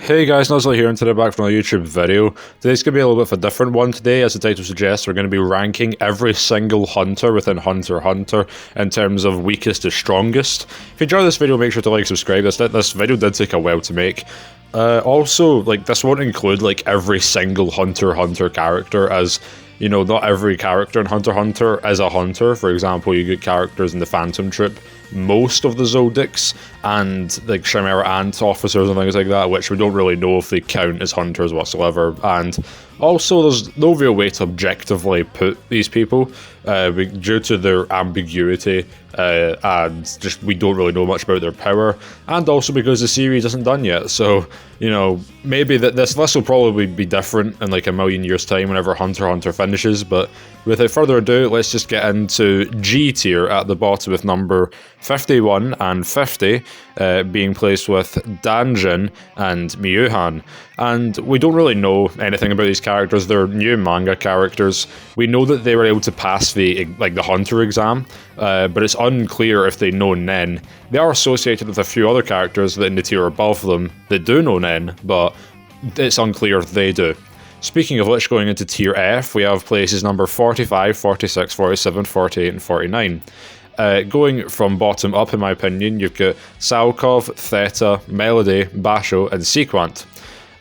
Hey guys, Nuzzle here, and today back from another YouTube video. Today's going to be a little bit of a different one today. As the title suggests, we're going to be ranking every single hunter within Hunter x Hunter in terms of weakest to strongest. If you enjoyed this video, make sure to like, subscribe. This video did take a while to make. Also, this won't include every single Hunter x Hunter character, as you know, not every character in Hunter x Hunter is a hunter. For example, you get characters in the Phantom Troop, most of the Zodics, and Chimera Ant officers and things like that, which we don't really know if they count as hunters whatsoever. And also, there's no real way to objectively put these people due to their ambiguity, and just we don't really know much about their power, and also because the series isn't done yet. So, you know, maybe this will probably be different in a million years' time whenever Hunter x Hunter finishes. But without further ado, let's just get into G tier at the bottom with number 51 and 50 being placed with Danjin and Miyuhan. And we don't really know anything about these characters. They're new manga characters. We know that they were able to pass the Hunter exam, but it's unclear if they know Nen. They are associated with a few other characters that in the tier above them that do know Nen, but it's unclear if they do. Speaking of which, going into tier F, we have places number 45, 46, 47, 48, and 49. Going from bottom up, in my opinion, you've got Salkov, Theta, Melody, Basho, and Sequant.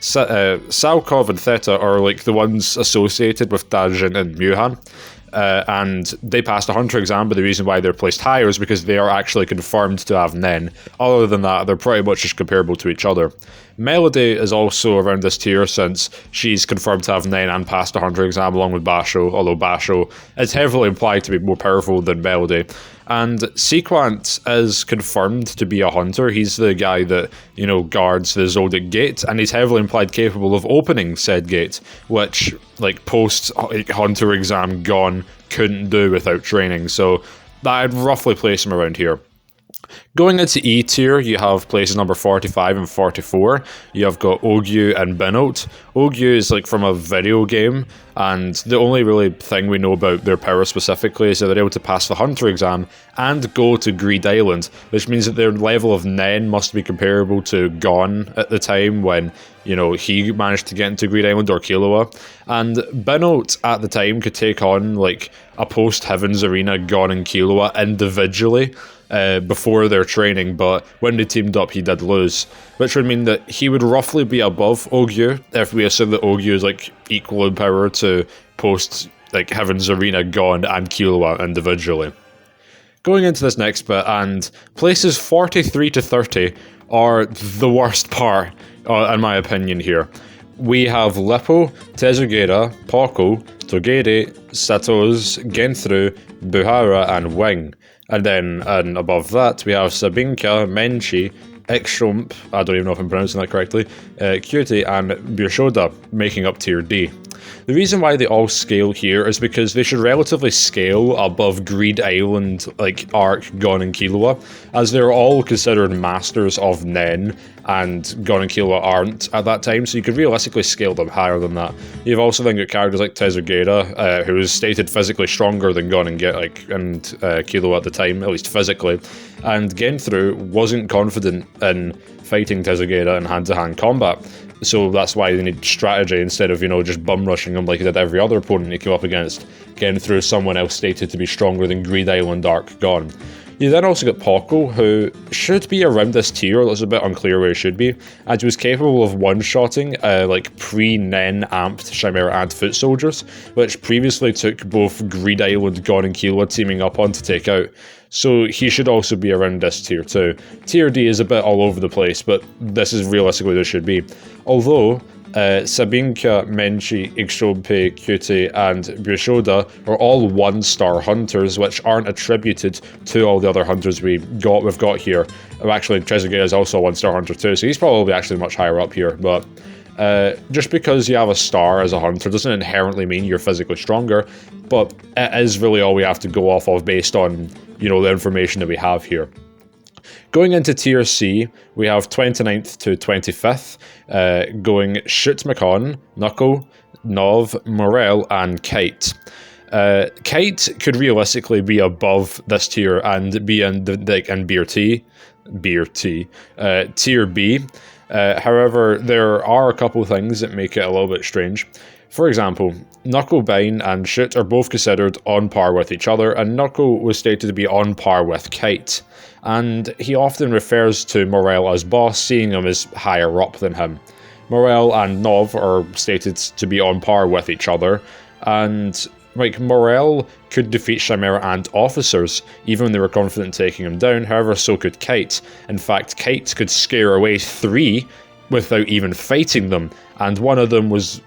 Salkov and Theta are the ones associated with Danjin and Miyuhan. And they passed a Hunter exam, but the reason why they're placed higher is because they are actually confirmed to have Nen. Other than that, they're pretty much just comparable to each other. Melody is also around this tier since she's confirmed to have Nen and passed a Hunter exam along with Basho, although Basho is heavily implied to be more powerful than Melody. And Sequant is confirmed to be a hunter. He's the guy that, guards the Zodic Gate, and he's heavily implied capable of opening said gate, which, post-hunter exam gone, couldn't do without training. So I'd roughly place him around here. Going into E tier, you have places number 45 and 44. You have got Ogyu and Binote. Ogyu is from a video game, and the only really thing we know about their power specifically is that they're able to pass the Hunter exam and go to Greed Island, which means that their level of Nen must be comparable to Gon at the time when, he managed to get into Greed Island, or Killua. And Binote at the time could take on a post-Heavens Arena Gon and Killua individually before their training, but when they teamed up he did lose, which would mean that he would roughly be above Ogyu if we assume that Ogyu is equal in power to post Heaven's Arena Gon and Killua individually. Going into this next bit, and places 43 to 30 are the worst part in my opinion here. We have Lippo, Tezugera, Paco, Togeri, Satoz, Genthru, Buhara, and Wing. And then above that, we have Sabinka, Menchi, Ikshomp, I don't even know if I'm pronouncing that correctly, Cutie, and Birshoda, making up tier D. The reason why they all scale here is because they should relatively scale above Greed Island, Arc, Gon, and Killua, as they're all considered masters of Nen, and Gon and Killua aren't at that time, so you could realistically scale them higher than that. You've also then got characters like Tezugera, who is stated physically stronger than Gon and Killua at the time, at least physically, and Genthru wasn't confident in fighting Tezugera in hand-to-hand combat. So that's why they need strategy instead of, just bum rushing him like he did every other opponent he came up against, getting through someone else stated to be stronger than Greed Island Arc Gon. You then also got Paco, who should be around this tier, it's a bit unclear where he should be, as he was capable of one-shotting pre-Nen amped Chimera Ant foot soldiers, which previously took both Greed Island, Gon, and Killua teaming up on to take out. So he should also be around this tier too. Tier D is a bit all over the place, but this is realistically what it should be. Although Sabinka, Menchi, Ikshompe, Cutie, and Birshoda are all one-star hunters, which aren't attributed to all the other hunters we've got here. Actually, Tezugera is also a one-star hunter too, so he's probably actually much higher up here, but just because you have a star as a hunter doesn't inherently mean you're physically stronger, but it is really all we have to go off of based on, the information that we have here. Going into tier C, we have 29th to 25th, going Shoot-Macon, Knuckle, Nov, Morel, and Kite. Kite could realistically be above this tier and be in Tier B, However, there are a couple things that make it a little bit strange. For example, Knuckle, Bine, and Shoot are both considered on par with each other, and Knuckle was stated to be on par with Kite. And he often refers to Morel as boss, seeing him as higher up than him. Morel and Nov are stated to be on par with each other, and Morel could defeat Chimera Ant officers, even when they were confident in taking him down. However, so could Kite. In fact, Kite could scare away 3 without even fighting them, and one of them was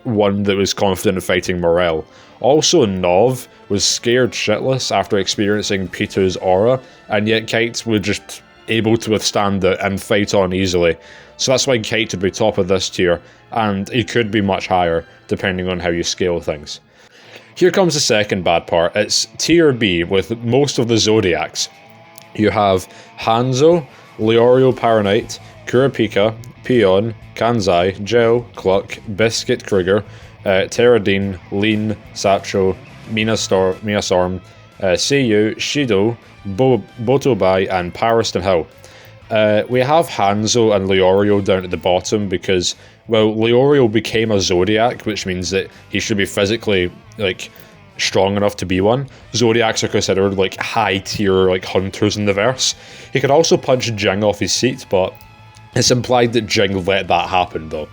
one that was confident in fighting Morel. Also, Nov was scared shitless after experiencing P2's aura, and yet Kite was just able to withstand it and fight on easily. So that's why Kite would be top of this tier, and he could be much higher, depending on how you scale things. Here comes the second bad part. It's tier B, with most of the Zodiacs. You have Hanzo, Leorio Paranite, Kurapika, Peon, Kanzai, Gel, Cluck, Biscuit Kruger, Terradine, Lean, Satcho, Mina Storm, Seiyu, Shido, Botobai, and Pariston Hill. We have Hanzo and Leorio down at the bottom because, well, Leorio became a Zodiac, which means that he should be physically, strong enough to be one. Zodiacs are considered, high-tier, hunters in the verse. He could also punch Jing off his seat, but it's implied that Jing let that happen, though.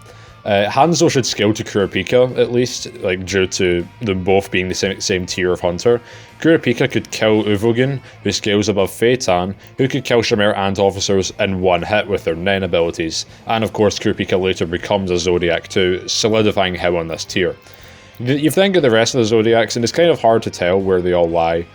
Hanzo should scale to Kurapika, at least, due to them both being the same tier of hunter. Kurapika could kill Uvogin, who scales above Phaeton, who could kill Chimera Ant officers in one hit with their Nen abilities. And of course, Kurapika later becomes a Zodiac too, solidifying him on this tier. You think of the rest of the Zodiacs, and it's kind of hard to tell where they all lie.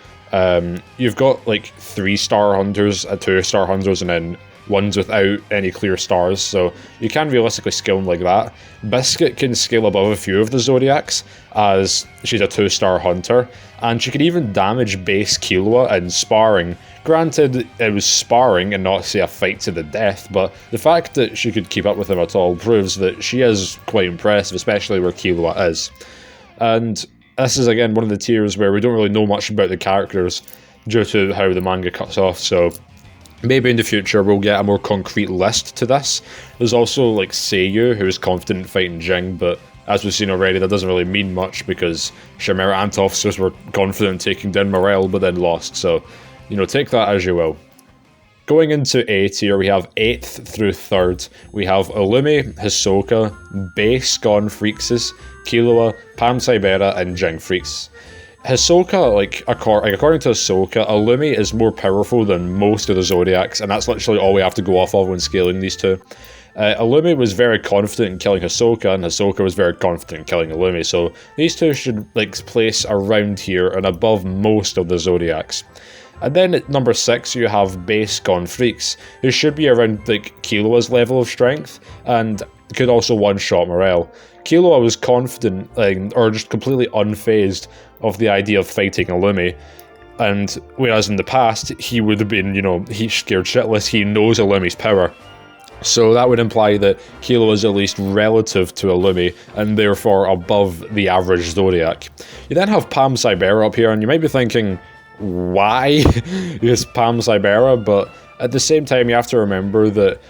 You've got 3-star hunters, 2-star hunters, and then ones without any clear stars, so you can realistically scale them like that. Biscuit can scale above a few of the Zodiacs, as she's a 2-star hunter, and she could even damage base Killua in sparring. Granted, it was sparring and not, say, a fight to the death, but the fact that she could keep up with him at all proves that she is quite impressive, especially where Killua is. And this is, again, one of the tiers where we don't really know much about the characters due to how the manga cuts off, so maybe in the future we'll get a more concrete list to this. There's also Seiyu, who is confident in fighting Jing, but as we've seen already, that doesn't really mean much because Chimera Ant officers were confident in taking down Morel but then lost, so take that as you will. Going into A tier, we have 8th through 3rd. We have Illumi, Hisoka, Base Gon Freakses, Killua, Pam Sibera, and Jing Freaks. Hisoka, according to Hisoka, Illumi is more powerful than most of the Zodiacs, and that's literally all we have to go off of when scaling these two. Illumi was very confident in killing Hisoka, and Hisoka was very confident in killing Illumi, so these two should place around here and above most of the Zodiacs. And then at number 6, you have Base Gon Freaks, who should be around Killua's level of strength, and could also one-shot Morel. Killua was confident, or just completely unfazed of the idea of fighting Illumi, and whereas in the past, he would have been, he's scared shitless, he knows Illumi's power. So that would imply that Killua is at least relative to Illumi, and therefore above the average Zodiac. You then have Pam Sibera up here, and you might be thinking, why is Pam Sibera? But at the same time, you have to remember that,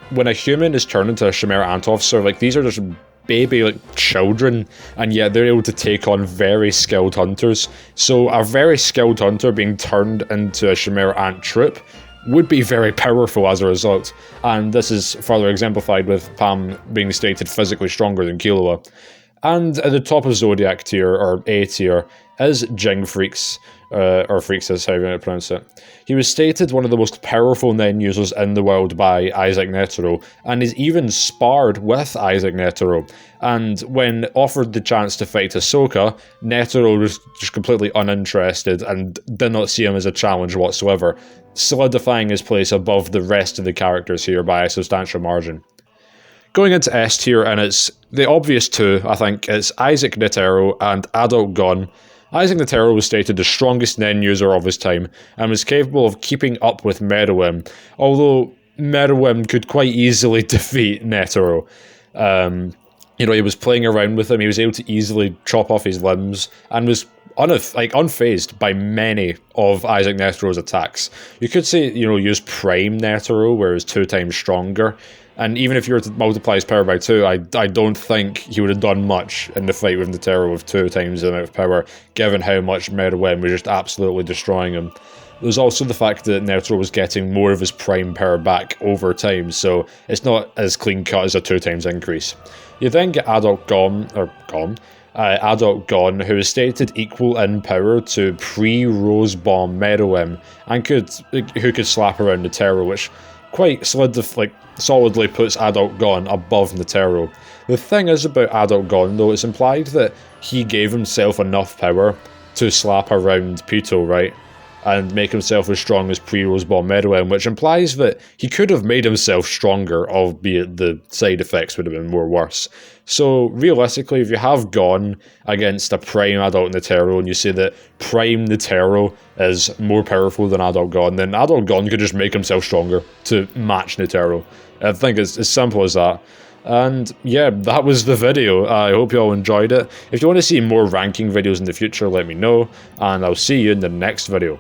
when a human is turned into a Chimera Ant officer, these are just baby children, and yet they're able to take on very skilled hunters. So a very skilled hunter being turned into a Chimera Ant troop would be very powerful as a result, and this is further exemplified with Pam being stated physically stronger than Killua. And at the top of Zodiac tier, or A tier, is Jing Freaks, or Freaks is how you want to pronounce it. He was stated one of the most powerful Nen users in the world by Isaac Nataro, and is even sparred with Isaac Nataro. And when offered the chance to fight Hisoka, Nataro was just completely uninterested and did not see him as a challenge whatsoever, solidifying his place above the rest of the characters here by a substantial margin. Going into S tier, and it's the obvious two, I think, it's Isaac Nataro and Adult Gon. Isaac Nataro was stated the strongest Nen user of his time, and was capable of keeping up with Meruem, although Meruem could quite easily defeat Nataro. He was playing around with him, he was able to easily chop off his limbs, and was unfazed by many of Isaac Nataro's attacks. You could say, use Prime Nataro, where he's 2 times stronger, And even if you were to multiply his power by 2, I don't think he would have done much in the fight with Nataro with 2 times the amount of power, given how much Meruem was just absolutely destroying him. There's also the fact that Nataro was getting more of his prime power back over time, so it's not as clean cut as a 2 times increase. You then get Adult Gon, who is stated equal in power to pre-Rose Bomb Meruem, and who could slap around Nataro, which quite solidly puts Adult Gon above Nataro. The thing is about Adult Gon, though, it's implied that he gave himself enough power to slap around Pito, right? And make himself as strong as pre-Rose Bomb Meruem, which implies that he could have made himself stronger, albeit the side effects would have been more worse. So realistically, if you have Gon against a prime Adult Nataro, and you say that prime Nataro is more powerful than Adult Gon, then Adult Gon could just make himself stronger to match Nataro. I think it's as simple as that. And yeah, that was the video. I hope you all enjoyed it. If you want to see more ranking videos in the future, let me know, and I'll see you in the next video.